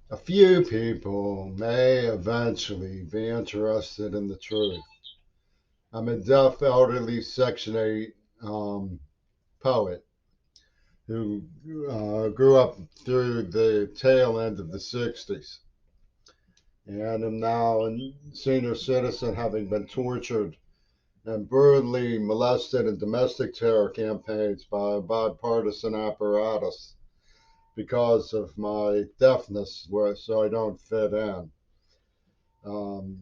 A few people may eventually be interested in the truth. I'm a deaf elderly Section 8 poet who grew up through the tail end of the 60s and am now a senior citizen having been tortured and brutally molested in domestic terror campaigns by a bipartisan apparatus because of my deafness, so I don't fit in.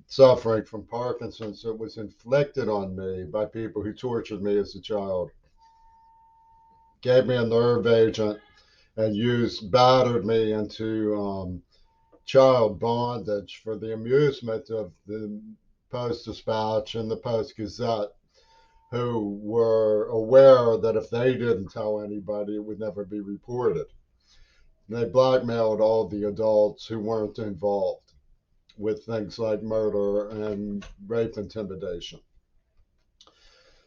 Suffering from Parkinson's that was inflicted on me by people who tortured me as a child, gave me a nerve agent, and battered me into child bondage for the amusement of the Post Dispatch and the Post Gazette, who were aware that if they didn't tell anybody, it would never be reported. And they blackmailed all the adults who weren't involved with things like murder and rape intimidation.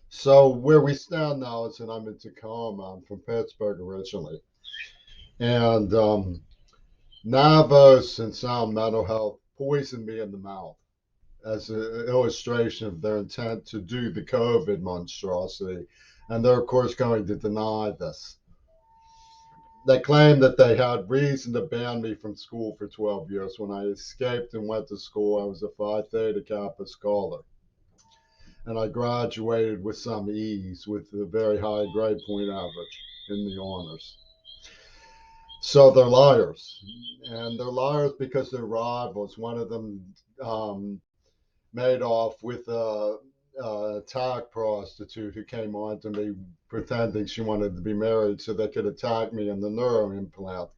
So where we stand now is that I'm in Tacoma. I'm from Pittsburgh originally, and Navos and Sound Mental Health poisoned me in the mouth as an illustration of their intent to do the COVID monstrosity, and they're of course going to deny this. They claim that they had reason to ban me from school for 12 years. When I escaped and went to school, I was a Phi Theta Kappa scholar, and I graduated with some ease with a very high grade point average in the honors. So they're liars, and they're liars because they're rivals. One of them made off with a tag prostitute who came on to me pretending she wanted to be married so they could attack me in the neuro implant,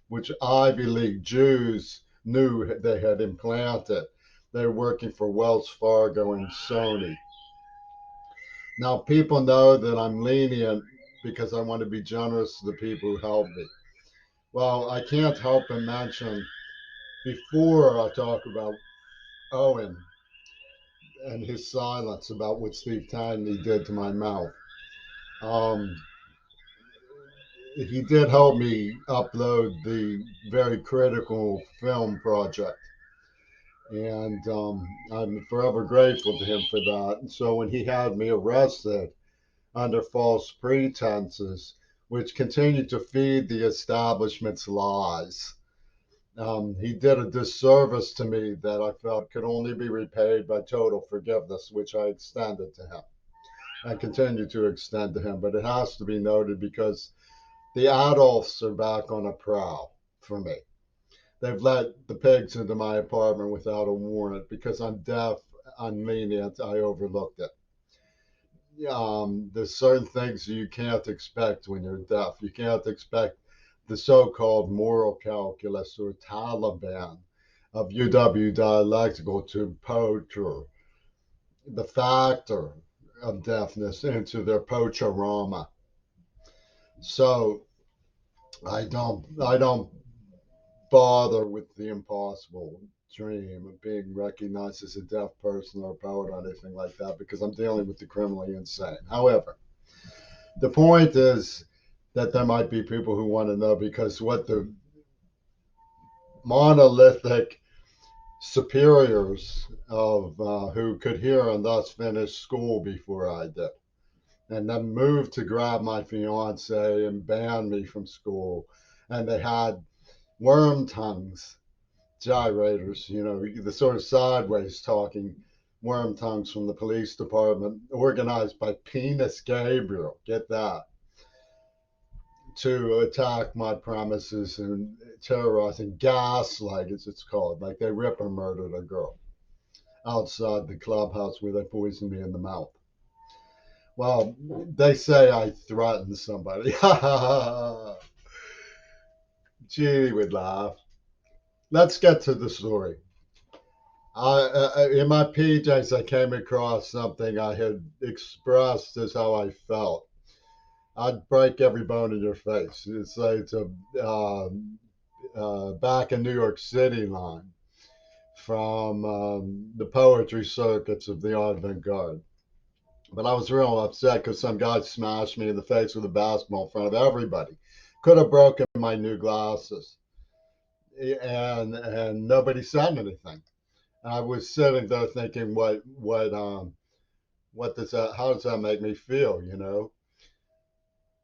which Ivy League Jews knew they had implanted. They were working for Wells Fargo and Sony. Now, people know that I'm lenient because I want to be generous to the people who help me. Well, I can't help but mention before I talk about Owen and his silence about what Steve Tangney did to my mouth. Um, he did help me upload the very critical film project, and I'm forever grateful to him for that. And so when he had me arrested under false pretenses, which continued to feed the establishment's lies, he did a disservice to me that I felt could only be repaid by total forgiveness, which I extended to him and continue to extend to him. But it has to be noted because the adults are back on a prowl for me. They've let the pigs into my apartment without a warrant because I'm deaf, I'm lenient, I overlooked it. There's certain things you can't expect when you're deaf. You can't expect the so-called moral calculus or Taliban of UW dialectical to poacher the factor of deafness into their poacherama. So I don't bother with the impossible dream of being recognized as a deaf person or a poet or anything like that because I'm dealing with the criminally insane. However, the point is that there might be people who want to know because what the monolithic superiors of who could hear and thus finish school before I did, and then moved to grab my fiance and ban me from school, and they had worm tongues gyrators, the sort of sideways talking worm tongues from the police department, organized by Penis Gabriel, get that, to attack my premises and terrorize and gaslight, as it's called. Like they rip or murdered a girl outside the clubhouse where they poisoned me in the mouth. Well, they say I threatened somebody. Gee, would laugh. Let's get to the story. In my PJs, I came across something I had expressed as how I felt. I'd break every bone in your face. It's a back in New York City line from the poetry circuits of the avant-garde. But I was real upset because some guy smashed me in the face with a basketball in front of everybody. Could have broken my new glasses. and nobody said anything. I was sitting there thinking, what does that? How does that make me feel? You know.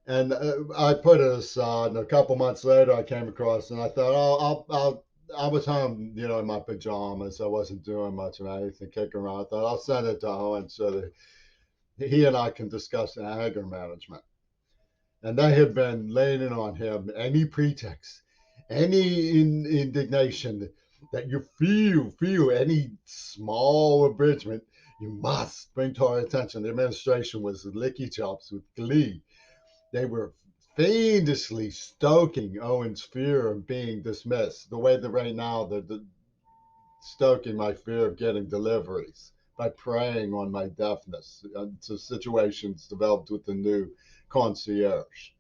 And I put it aside. And a couple months later, I came across, and I thought, oh, I was home, you know, in my pajamas. I wasn't doing much of anything, kicking around. I thought I'll send it to Owen so that he and I can discuss anger management. And they had been laying on him any pretext, any indignation that you feel any small abridgment, you must bring to our attention. The administration was licky chops with glee. They were fiendishly stoking Owen's fear of being dismissed, the way that right now they're stoking my fear of getting deliveries by preying on my deafness to situations developed with the new concierge.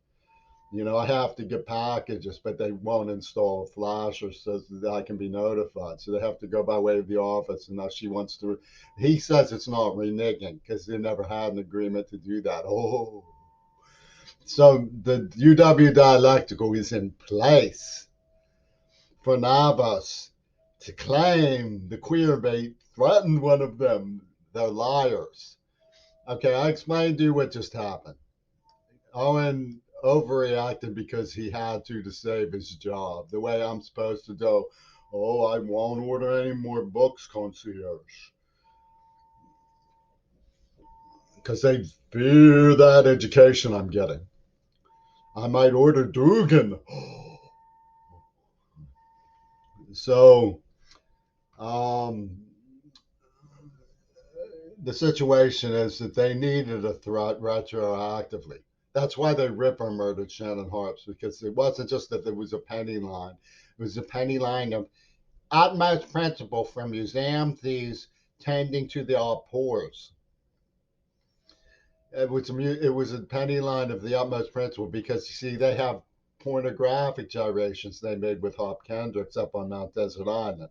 You know, I have to get packages, but they won't install a flasher so that I can be notified. So they have to go by way of the office. And now she wants to. He says it's not reneging because they never had an agreement to do that. Oh, so the UW dialectical is in place for Navas to claim the queer bait threatened one of them. They're liars. Okay, I explained to you what just happened. Owen overreacted because he had to save his job. The way I'm supposed to do, oh, I won't order any more books, concierge. Because they fear that education I'm getting. I might order Dugan. So, um, the situation is that they needed a threat retroactively. That's why they Ripper murdered Shannon Harps, because it wasn't just that there was a penny line. It was a penny line of utmost principle from museum thieves tending to the poors. It was a penny line of the utmost principle because you see they have pornographic gyrations they made with Hop Kendricks up on Mount Desert Island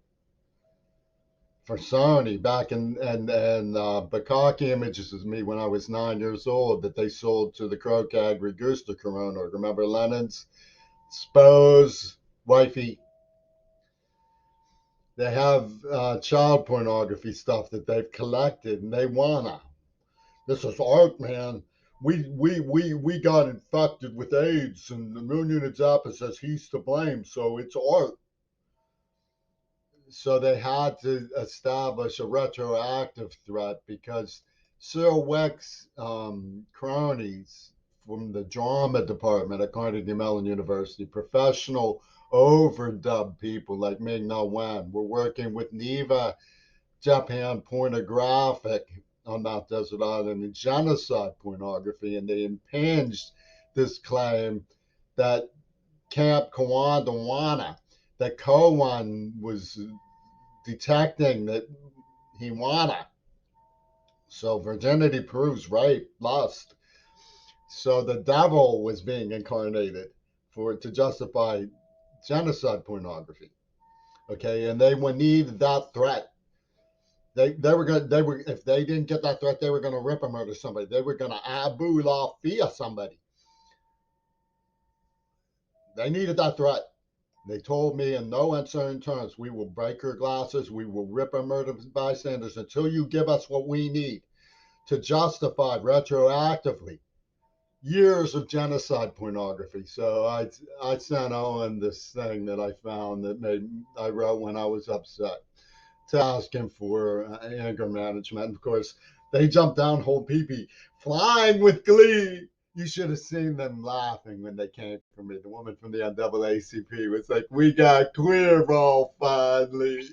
for Sony back in and Bukaki images of me when I was 9 years old that they sold to the Crocag Regusta Corona. Remember Lennon's Spose wifey? They have child pornography stuff that they've collected and they wanna. This is art, man. We got infected with AIDS and the Union Zappa says he's to blame, so it's art. So they had to establish a retroactive threat because Cyril Weck's cronies from the drama department at Carnegie Mellon University, professional overdub people like Ming Na Wen, were working with Neva Japan pornographic on Mount Desert Island in genocide pornography, and they impinged this claim that Camp Kawandawana, that Cowan was detecting that he wanna. So virginity proves rape, lust. So the devil was being incarnated for to justify genocide pornography. Okay, and they would need that threat. They were if they didn't get that threat, they were gonna rip or murder somebody. They were gonna Abu Lafia somebody. They needed that threat. They told me in no uncertain terms, we will break your glasses, we will rip and murder bystanders until you give us what we need to justify retroactively years of genocide pornography. So I sent Owen this thing that I found I wrote when I was upset to ask him for anger management. And of course, they jumped down whole peepee, flying with glee. You should have seen them laughing when they came for me. The woman from the NAACP was like, "We got queer ball finally."